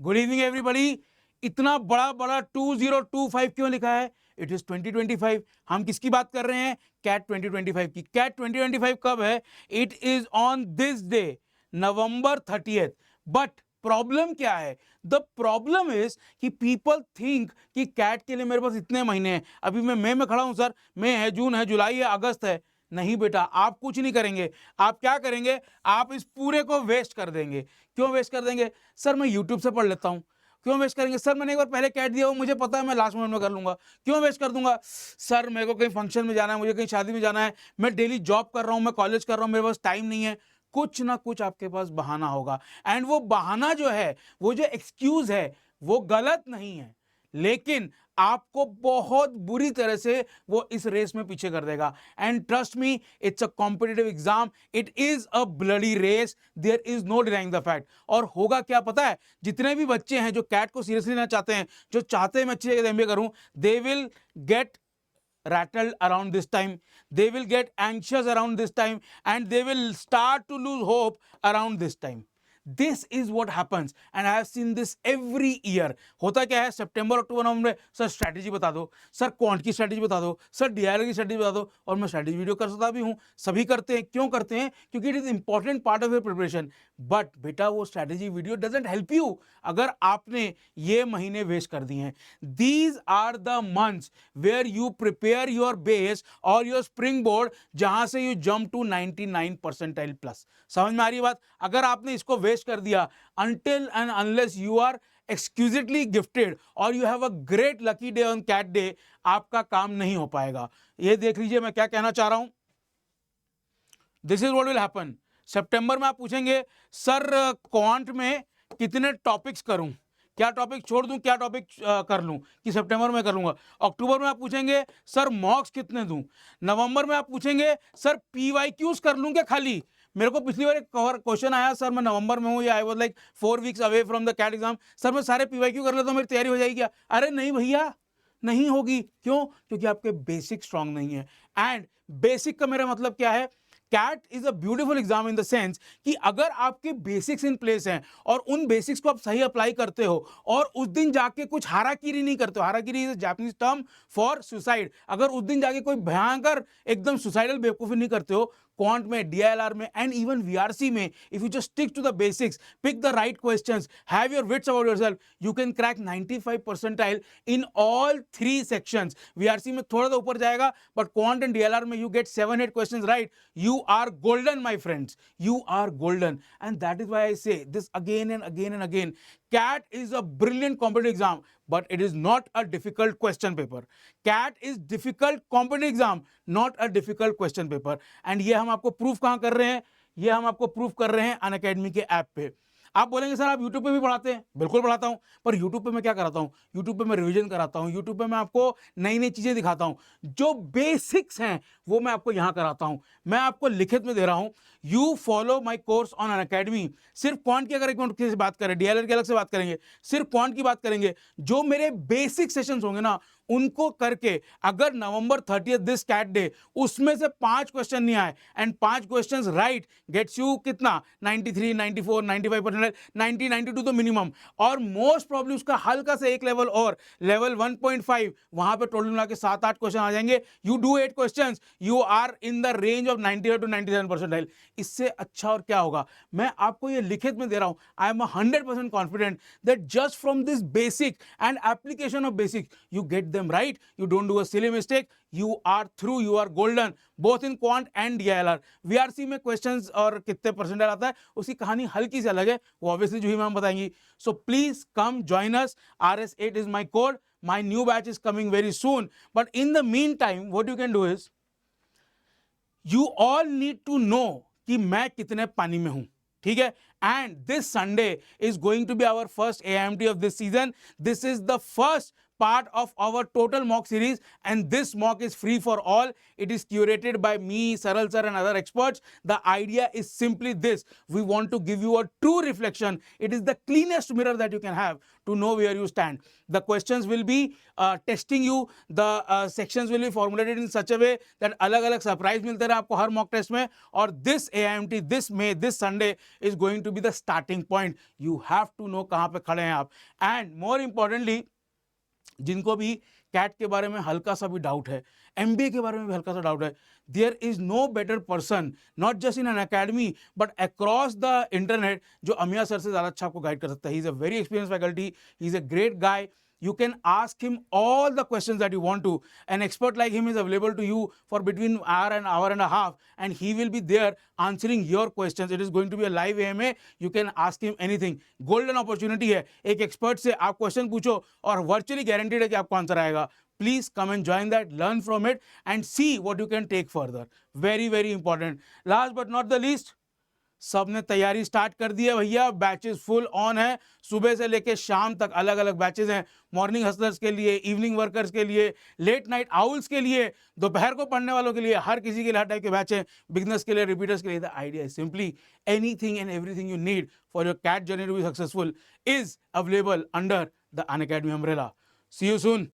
Good evening everybody. इतना बड़ा बड़ा 2025 क्यों लिखा है? It is 2025। हम किसकी बात कर रहे हैं? कैट 2025 की। कैट 2025 कब है? It is on this day, November 30th। But problem क्या है? द प्रॉब्लम इज कि पीपल थिंक कि कैट के लिए मेरे पास इतने महीने हैं। अभी मैं मई में खड़ा हूं सर, मई है, जून है, जुलाई है, अगस्त है। नहीं बेटा, आप कुछ नहीं करेंगे। आप क्या करेंगे? आप इस पूरे को वेस्ट कर देंगे। क्यों वेस्ट कर देंगे? सर मैं यूट्यूब से पढ़ लेता हूं। क्यों वेस्ट करेंगे? सर मैंने एक बार पहले कैट दिया हो, मुझे पता है मैं लास्ट मोमेंट में कर लूंगा। क्यों वेस्ट कर दूंगा? सर मेरे को कहीं फंक्शन में जाना है, मुझे कहीं शादी में जाना है, मैं डेली जॉब कर रहा हूं, मैं कॉलेज कर रहा हूं, मेरे पास टाइम नहीं है। कुछ ना कुछ आपके पास बहाना होगा। एंड वो बहाना जो है, वो जो एक्सक्यूज है, वो गलत नहीं है, लेकिन आपको बहुत बुरी तरह से वो इस रेस में पीछे कर देगा। And trust me, it's a competitive exam, it is a bloody race, there is no denying the fact. और होगा क्या पता है? जितने भी बच्चे हैं जो कैट को सीरियसली लेना चाहते हैं, जो चाहते हैं मैं अच्छी जगह एमबीए करूं, they will get rattled around this time, they will get anxious around this time, and they will start to lose hope around this time. This is what happens and I have seen this every year. होता क्या है? सितंबर अक्टूबर नवंबर में sir strategy बता दो, sir quant की strategy बता दो, sir DIL की स्ट्रैटेजी बता दो, और मैं स्ट्रैटेजी वीडियो कर सकता भी हूं। सभी करते हैं। क्यों करते हैं? क्योंकि it is important part of your preparation. But बेटा वो strategy video doesn't help you अगर आपने ये महीने वेस्ट कर दिए हैं। These are the months where you prepare your base और योर स्प्रिंग बोर्ड, जहां से you jump to 99 percentile plus. समझ में आ रही है बात? अगर आपने इसको वेस्ट कर दिया, until and unless you are exquisitely gifted और you have a great lucky day on cat day, आपका काम नहीं हो पाएगा। ये देख लीजिए मैं क्या कहना चाह रहा हूं। This is what will happen. सितंबर में आप पूछेंगे सर क्वांट में कितने टॉपिक्स करूं, क्या टॉपिक छोड़ दूं, क्या टॉपिक कर लूं, कि सितंबर में कर लूंगा। अक्टूबर में आप पूछेंगे सर मॉक्स कितने दूं। नवंबर में आप पूछेंगे सर पीवाईक्यूज कर लूं क्या खाली। मेरे को पिछली बार एक क्वेश्चन आया, सर मैं नवंबर में हूं या I was like 4 weeks away from the CAT exam, sir मैं सारे पीवाईक्यू कर लेता हूं, मेरी तैयारी हो जाएगी क्या? अरे नहीं भैया, नहीं होगी। क्यों? क्योंकि आपके बेसिक स्ट्रांग नहीं है। एंड बेसिक का मेरा मतलब क्या है? CAT is a beautiful exam in the sense कि अगर आपके बेसिक्स इन प्लेस हैं और उन बेसिक्स को आप सही अप्लाई करते हो और उस दिन जाके कुछ हाराकीरी नहीं करते हो, harakiri is a Japanese term for suicide, अगर उस दिन जाके कोई भयंकर एकदम सुसाइडल बेवकूफी नहीं करते हो, क्वांट में, डीआईएलआर में एंड इवन वीआरसी में, if you just stick to the basics, pick the right questions, have your wits about yourself, you can crack 95 percentile in all 3 sections. VRC में थोड़ा सा ऊपर जाएगा, बट क्वांट एंड डीएलआर में you get 7-8 questions right, you are golden my friends, you are golden. And that is why I say this again and again and again, cat is a brilliant competitive exam, but it is not a difficult question paper. cat is difficult competitive exam, not a difficult question paper. And ये हम आपको proof कहां कर रहे हैं? ये हम आपको प्रूफ कर रहे हैं अनअकैडमी के ऐप पे। आप बोलेंगे सर आप यूट्यूब पे भी पढ़ाते हैं, बिल्कुल पढ़ाता हूं, पर यूट्यूब पे मैं क्या कराता हूं? यूट्यूब पे मैं रिवीजन कराता हूं, यूट्यूब पे मैं आपको नई नई चीजें दिखाता हूं, जो बेसिक्स हैं वो मैं आपको यहां कराता हूं। मैं आपको लिखित में दे रहा हूं, you follow my course on Unacademy. सिर्फ क्वांट की अगर एक मिनट की बात करें, डीएलएल की अलग से बात करेंगे, सिर्फ क्वांट की बात करेंगे, जो मेरे बेसिक सेशंस होंगे ना, उनको करके अगर नवंबर 30th दिस कैट डे उसमें से 5 क्वेश्चन नहीं आए and 5 questions right, gets you कितना? 93, 94, 95%, 90, 92 तो मिनिमम, और मोस्ट प्रॉब्लम उसका हल्का से एक लेवल और, लेवल 1.5, वहां पे टोटल मिला के 7-8 क्वेश्चन आ जाएंगे। You do 8 questions, you are in the range of 98 to 97%। इससे अच्छा और क्या होगा? मैं आपको ये लिखित में दे रहा हूं, I am 100% confident that just from this basic and application of basic you get them right, you don't do a silly mistake, you are through, you are golden both in quant and DILR। VRC में questions और कितने percentile आता है उसकी कहानी हल्की सी अलग है, वो obviously जो ही मैम बताएंगी। So please come join us, RS8 is my code, my new batch is coming very soon, but in the meantime what you can do is you all need to know कि मैं कितने पानी में हूं, ठीक है? And this Sunday is going to be our first AIMT of this season. This is the first part of our total mock series, and this mock is free for all. It is curated by me, Saral sir, and other experts. The idea is simply this: we want to give you a true reflection. It is the cleanest mirror that you can have to know where you stand. The questions will be testing you. The sections will be formulated in such a way that अलग अलग surprise मिलते रहे आपको हर mock test में. और this AIMT, this May, this Sunday is going to be the starting point. You have to know कहां पे खड़े हैं आप. एंड मोर इंपॉर्टेंटली, जिनको भी कैट के बारे में हल्का सा भी डाउट है, MBA के बारे में भी हल्का सा डाउट है, there is no better person, not just in an academy but across the internet, जो अमिया सर से ज़्यादा अच्छा आपको गाइड कर सकता है. He is a very experience faculty, he is a great guy. You can ask him all the questions that you want to. An expert like him is available to you for between hour and a half, and he will be there answering your questions. It is going to be a live AMA. You can ask him anything. Golden opportunity है. एक expert से आप question पूछो और virtually guaranteed है कि आपको answer आएगा. Please come and join that, learn from it, and see what you can take further. Very, very important. Last but not the least, सबने तैयारी स्टार्ट कर दी है भैया. बैचेस फुल ऑन है. सुबह से लेके शाम तक अलग अलग बैचेस हैं. मॉर्निंग हसलर्स के लिए, इवनिंग वर्कर्स के लिए, लेट नाइट आउल्स के लिए, दोपहर को पढ़ने वालों के लिए, हर किसी के लिए हर टाइप के बैच हैं. बिजनेस के लिए, रिपीटर्स के लिए. The idea is simply anything and everything you need for your CAT journey to be successful is available under the Unacademy umbrella. See you soon.